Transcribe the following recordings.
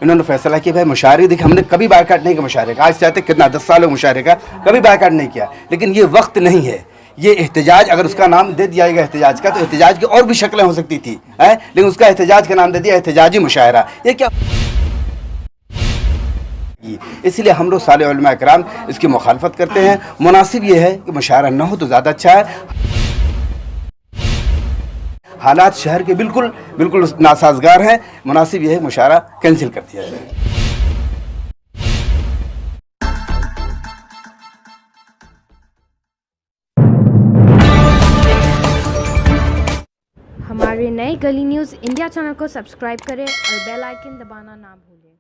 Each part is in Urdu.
انہوں نے فیصلہ کیا بھائی مشاعرے، دیکھیں ہم نے کبھی بائیکاٹ نہیں کیا مشاعرے کا، آج چاہتے کتنا 10 سال ہو مشاعرے کا، کبھی بائیکاٹ نہیں کیا، لیکن یہ وقت نہیں ہے، یہ احتجاج اگر اس کا نام دے دیا گیا احتجاج کا تو احتجاج کی اور بھی شکلیں ہو سکتی تھی، لیکن اس کا احتجاج کا نام دے دیا احتجاجی مشاعرہ، یہ کیا؟ اس لیے ہم لوگ سارے علماء کرام اس کی مخالفت کرتے ہیں۔ مناسب یہ ہے کہ مشاعرہ نہ ہو تو زیادہ اچھا ہے۔ حالات شہر کے بالکل ناسازگار ہیں، مناسب یہ ہے مشاعرہ کینسل کر دیا جائے۔ ہمارے نئے گلی نیوز انڈیا چینل کو سبسکرائب کریں اور بیل آئیکن دبانا نہ بھولیں۔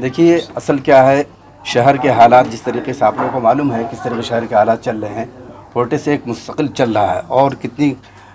دیکھیے اصل کیا ہے، شہر کے حالات جس طریقے سے آپ لوگوں کو معلوم ہے کس طریقے شہر کے حالات چل رہے ہیں، پورٹے سے ایک مستقل چل رہا ہے اور کتنی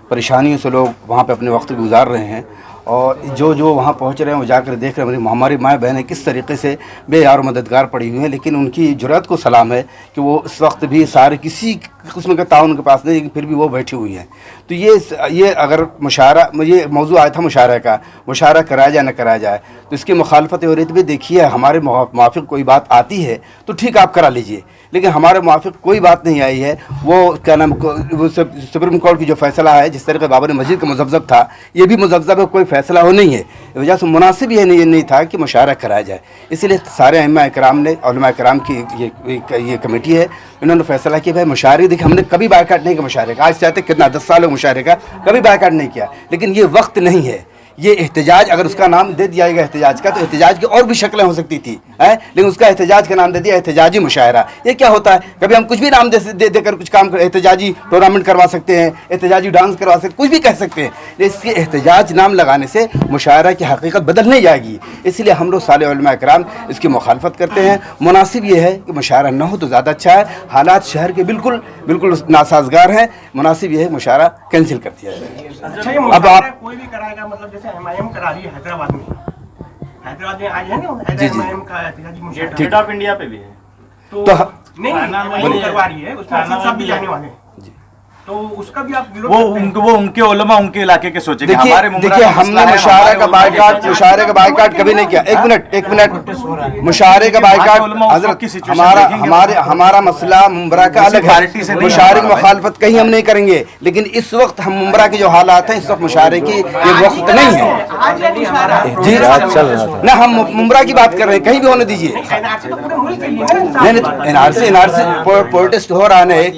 پریشانیوں سے لوگ وہاں پہ اپنے وقت گزار رہے ہیں، اور جو وہاں پہنچ رہے ہیں وہ جا کر دیکھ رہے ہیں ہماری مائیں بہنیں کس طریقے سے بے یار و مددگار پڑی ہوئی ہیں، لیکن ان کی جرأت کو سلام ہے کہ وہ اس وقت بھی سارے کسی قسم کا تعاون ان کے پاس نہیں، پھر بھی وہ بیٹھی ہوئی ہیں۔ تو یہ اگر مشاعرہ، یہ موضوع آیا تھا مشاعرہ کا، مشاعرہ کرایا جائے نہ کرایا جائے تو اس کی مخالفت ہو رہی تھی۔ دیکھیے ہمارے موافق کوئی بات آتی ہے تو ٹھیک آپ کرا لیجئے، لیکن ہمارے موافق کوئی بات نہیں آئی ہے۔ وہ کیا نام، وہ سپریم کورٹ کی جو فیصلہ ہے، جس طریقے بابری مسجد کا مذبذب تھا، یہ بھی مذبذب ہے، کوئی فیصلہ ہو نہیں ہے، اس وجہ سے مناسب یہ نہیں تھا کہ مشاعرہ کرایا جائے۔ اسی لیے سارے ائمہ کرام نے، علماء کرام کی یہ کمیٹی ہے، انہوں نے فیصلہ کیا بھائی مشاعرے، دیکھیں ہم نے کبھی بائیکاٹ نہیں کیا مشاعرے کا، آج چاہتے کتنا 10 سال ہو مشاعرے کا، کبھی بائیکاٹ نہیں کیا، لیکن یہ وقت نہیں ہے، یہ احتجاج اگر اس کا نام دے دیا گیا احتجاج کا تو احتجاج کی اور بھی شکلیں ہو سکتی تھی، لیکن اس کا احتجاج کا نام دے دیا احتجاجی مشاعرہ۔ یہ کیا ہوتا ہے، کبھی ہم کچھ بھی نام دے کر کچھ کام احتجاجی ٹورنامنٹ کروا سکتے ہیں، احتجاجی ڈانس کروا سکتے ہیں، کچھ بھی کہہ سکتے ہیں، لیکن اس کے احتجاج نام لگانے سے مشاعرہ کی حقیقت بدل نہیں جائے گی۔ اس لیے ہم لوگ سارے علماء کرام اس کی مخالفت کرتے ہیں۔ مناسب یہ ہے کہ مشاعرہ نہ ہو تو زیادہ اچھا ہے، حالات شہر کے بالکل ناسازگار ہیں، مناسب یہ ہے مشاعرہ کینسل کر دیا جائے۔ اب آپ کوئی بھی کرائے گا، مطلب جیسے MIM کرا رہی ہے حیدرآباد میں آج ہے نا MIM کا احتجاجی مشاعرہ، گیٹ آف انڈیا پہ بھی ہے، تو نہیں MIM کروا رہی ہے، اس میں اسد صاحب بھی جانے والے ہیں، تو اس کا بھی آپ وہ ان کے علماء ان کے علاقے کے سوچیں گے۔ دیکھیے ہم نے مشاعرے کا بائیکاٹ کبھی نہیں کیا۔ ایک منٹ مشاعرے کا بائیکاٹ، حضرت ہمارا مسئلہ ممبرا کا الگ ہے، مشاعرے کی مخالفت کہیں ہم نہیں کریں گے، لیکن اس وقت ہم ممبرا کے جو حالات ہیں، اس وقت مشاعرے کی یہ وقت نہیں ہے جی، نہ ہم ممبرا کی بات کر رہے ہیں، کہیں بھی ہونے دیجیے۔ NRC پروٹیسٹ ہو رہا ہے،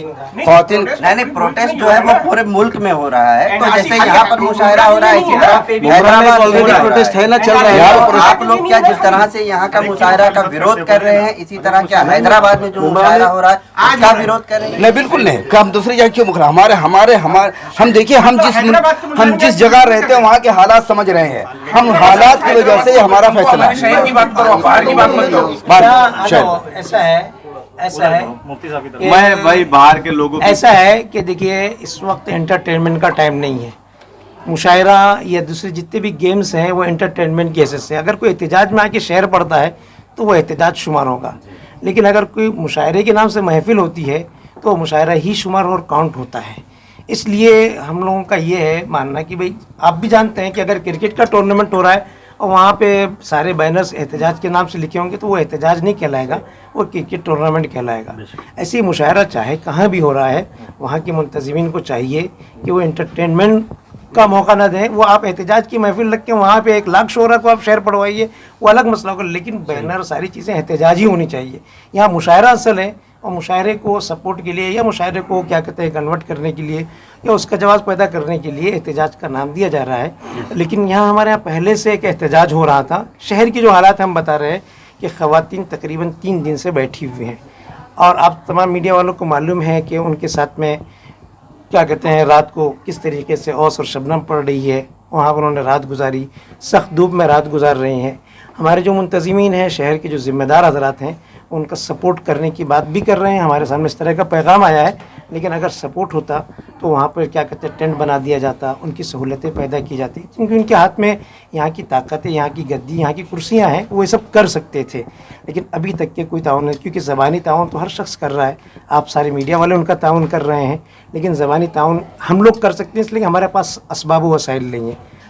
خواتین نہیں پروٹیسٹ جو ہے وہ پورے ملک میں ہو رہا ہے، تو جیسے یہاں پر مشاعرہ ہو رہا ہے اسی طرح پروٹیسٹ ہے نا، چل رہا ہے۔ آپ لوگ کیا جس طرح سے یہاں کا مشاعرہ کا وروଧ کر رہے ہیں، اسی طرح کیا حیدرآباد میں جو مشاعرہ ہو رہا ہے اس کا وروଧ کر رہے ہیں؟ نہیں بالکل نہیں، ہم دوسری جگہ کیوں مکھ رہے ہیں؟ ہم دیکھیے ہم جس جگہ رہتے ہیں وہاں کے حالات سمجھ رہے ہیں، ہم حالات کی وجہ سے ہمارا فیصلہ ہے۔ شہر کی بات کرو، باہر کی بات مت کرو۔ ایسا ہے میں بھائی باہر کے لوگوں ایسا ہے کہ دیکھیے اس وقت انٹرٹینمنٹ کا ٹائم نہیں ہے۔ مشاعرہ یا دوسرے جتنے بھی گیمز ہیں وہ انٹرٹینمنٹ کی حیثیت سے، اگر کوئی احتجاج میں آ کے شہر پڑتا ہے تو وہ احتجاج شمار ہوگا، لیکن اگر کوئی مشاعرے کے نام سے محفل ہوتی ہے تو وہ مشاعرہ ہی شمار اور کاؤنٹ ہوتا ہے۔ اس لیے ہم لوگوں کا یہ ہے ماننا کہ بھائی آپ بھی جانتے ہیں کہ اگر کرکٹ کا ٹورنامنٹ ہو رہا ہے اور وہاں پہ سارے بینرز احتجاج کے نام سے لکھے ہوں گے تو وہ احتجاج نہیں کہلائے گا، وہ کرکٹ ٹورنامنٹ کہلائے گا۔ ایسے ہی مشاعرہ چاہے کہاں بھی ہو رہا ہے، وہاں کے منتظمین کو چاہیے کہ وہ انٹرٹینمنٹ کا موقع نہ دیں، وہ آپ احتجاج کی محفل رکھ کے وہاں پہ 1 لاکھ شعراء کو آپ شعر پڑھوائیے، وہ الگ مسئلہ ہوگا، لیکن بینر ساری چیزیں احتجاجی ہونی چاہیے۔ یہاں مشاعرہ اصل ہے، اور مشاعرے کو سپورٹ کے لیے یا مشاعرے کو کیا کہتے ہیں کنورٹ کرنے کے لیے یا اس کا جواز پیدا کرنے کے لیے احتجاج کا نام دیا جا رہا ہے۔ لیکن یہاں ہمارے یہاں پہلے سے ایک احتجاج ہو رہا تھا، شہر کی جو حالات ہم بتا رہے ہیں کہ خواتین تقریباً 3 دن سے بیٹھی ہوئی ہیں، اور آپ تمام میڈیا والوں کو معلوم ہے کہ ان کے ساتھ میں کیا کہتے ہیں رات کو کس طریقے سے اوس اور شبنم پڑ رہی ہے، وہاں پر انہوں نے رات گزاری، سخت دھوپ میں رات گزار رہے ہیں۔ ہمارے جو منتظمین ہیں، شہر کے جو ذمہ دار حضرات ہیں، ان کا سپورٹ کرنے کی بات بھی کر رہے ہیں، ہمارے سامنے اس طرح کا پیغام آیا ہے، لیکن اگر سپورٹ ہوتا تو وہاں پر کیا کہتے ہیں ٹینٹ بنا دیا جاتا، ان کی سہولتیں پیدا کی جاتی، کیونکہ ان کے ہاتھ میں یہاں کی طاقتیں، یہاں کی گدی، یہاں کی کرسیاں ہیں، وہ یہ سب کر سکتے تھے، لیکن ابھی تک کے کوئی تعاون نہیں، کیونکہ زبانی تعاون تو ہر شخص کر رہا ہے، آپ سارے میڈیا والے ان کا تعاون کر رہے ہیں، لیکن زبانی تعاون ہم لوگ کر سکتے ہیں، اس لیے ہمارے پاس اسباب و وسائل نہیں ہیں۔